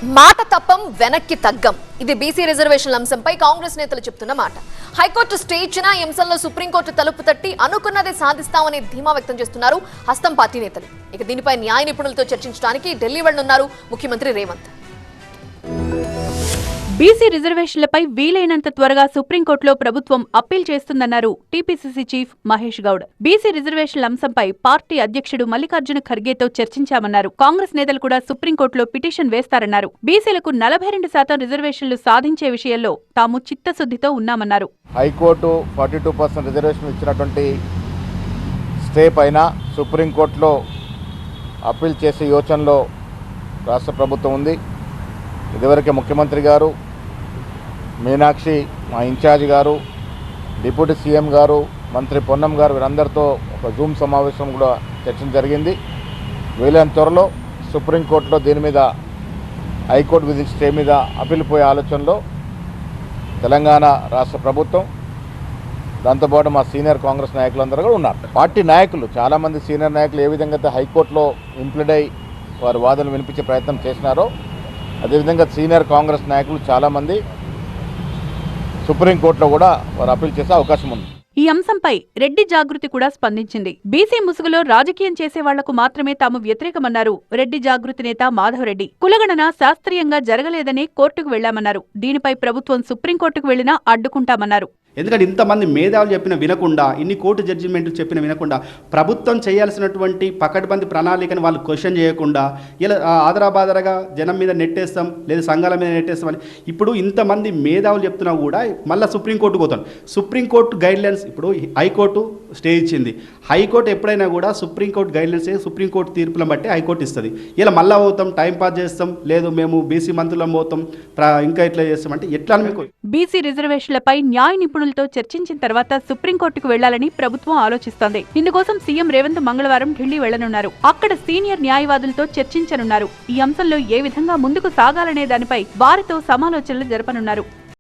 మాట తప్పం వెనక్కి తగ్గం ఇది బీసీ రిజర్వేషన్ల అంశంపై కాంగ్రెస్ నేతలు చెప్తున్న మాట. హైకోర్టు స్టే ఇచ్చినా ఈ అంశంలో సుప్రీంకోర్టు తలుపు తట్టి అనుకున్నదే సాధిస్తామని ధీమా వ్యక్తం చేస్తున్నారు హస్తం పార్టీ నేతలు. ఇక దీనిపై న్యాయ నిపుణులతో చర్చించడానికి ఢిల్లీ వెళ్లనున్నారు ముఖ్యమంత్రి రేవంత్. బీసీ రిజర్వేషన్లపై వీలైనంత త్వరగా సుప్రీంకోర్టులో ప్రభుత్వం అప్పీల్ చేస్తుందన్నారు TPCC chief Mahesh Goud. BC రిజర్వేషన్ల అంశంపై పార్టీ అధ్యక్షుడు మల్లికార్జున ఖర్గేతో చర్చించామన్నారు. కాంగ్రెస్ నేతలు కూడా సుప్రీంకోర్టులో పిటిషన్ వేస్తారన్నారు. బీసీలకు 42% రిజర్వేషన్లు సాధించే విషయంలో తాము చిత్తశుద్ధితో ఉన్నామన్నారు. హైకోర్టు 42% రిజర్వేషన్ ఇచ్చినటువంటి స్టే పైన సుప్రీంకోర్టులో అప్పీల్ చేసే యోచనలో రాష్ట్ర ప్రభుత్వం ఉంది. ఇదివరకే ముఖ్యమంత్రి గారు, మీనాక్షి మా ఇన్ఛార్జ్ గారు, డిప్యూటీ సీఎం గారు, మంత్రి పొన్నం గారు వీరందరితో ఒక జూమ్ సమావేశం కూడా చర్చ జరిగింది. వీలైన త్వరలో సుప్రీంకోర్టులో దీని మీద హైకోర్టు విధించిన స్టే మీద అప్పీల్ పోయే ఆలోచనలో తెలంగాణ రాష్ట్ర ప్రభుత్వం, దాంతోపాటు మా సీనియర్ కాంగ్రెస్ నాయకులందరూ కూడా ఉన్నారు. పార్టీ నాయకులు చాలామంది సీనియర్ నాయకులు ఏ విధంగా అయితే హైకోర్టులో ఇంప్లీడ్ అయి వారి వాదనలు వినిపించే ప్రయత్నం చేసినారో అదేవిధంగా సీనియర్ కాంగ్రెస్ నాయకులు చాలామంది సుప్రీంకోర్టులో కూడా వారు అప్పీల్ చేసే అవకాశం ఉంది. ఈ అంశంపై రెడ్డి జాగృతి కూడా స్పందించింది. బీసీ ముసుగులో రాజకీయం చేసే వాళ్లకు మాత్రమే తాము వ్యతిరేకమన్నారు రెడ్డి జాగృతి నేత మాధవరెడ్డి. కులగణన శాస్త్రీయంగా జరగలేదని కోర్టుకు వెళ్లామన్నారు. దీనిపై ప్రభుత్వం సుప్రీంకోర్టుకు వెళ్లినా అడ్డుకుంటామన్నారు. ఎందుకంటే ఇంతమంది మేధావులు చెప్పిన వినకుండా, ఇన్ని కోర్టు జడ్జిమెంట్లు చెప్పిన వినకుండా, ప్రభుత్వం చేయాల్సినటువంటి పకడ్బందీ ప్రణాళికను వాళ్ళు క్వశ్చన్ చేయకుండా ఇలా ఆదరాబాదరగా జనం మీద నెట్టేస్తాం, లేదా సంఘాల మీద నెట్టేస్తామని ఇప్పుడు ఇంతమంది మేధావులు చెప్తున్నా కూడా మళ్ళీ సుప్రీంకోర్టుకు పోతాం. సుప్రీంకోర్టు గైడ్లైన్స్ ఇప్పుడు హైకోర్టు స్టే ఇచ్చింది. హైకోర్టు ఎప్పుడైనా కూడా సుప్రీంకోర్టు గైడ్లైన్స్ సుప్రీంకోర్టు తీర్పులను బట్టి హైకోర్టు ఇస్తుంది. ఇలా మళ్ళీ పోతాం, టైం పాస్ చేస్తాం, లేదు మేము బీసీ మంత్రులం పోతాం, ఇంకా ఇట్లా చేస్తామంటే ఎట్లా మీకు బీసీ రిజర్వేషన్లపై న్యాయ నిపుణులతో చర్చించిన తర్వాత సుప్రీంకోర్టుకు వెళ్లాలని ప్రభుత్వం ఆలోచిస్తోంది. ఇందుకోసం సీఎం రేవంత్ మంగళవారం ఢిల్లీ వెళ్లనున్నారు. అక్కడ సీనియర్ న్యాయవాదులతో చర్చించనున్నారు. ఈ అంశంలో ఏ విధంగా ముందుకు సాగాలనే దానిపై వారితో సమాలోచనలు జరపనున్నారు.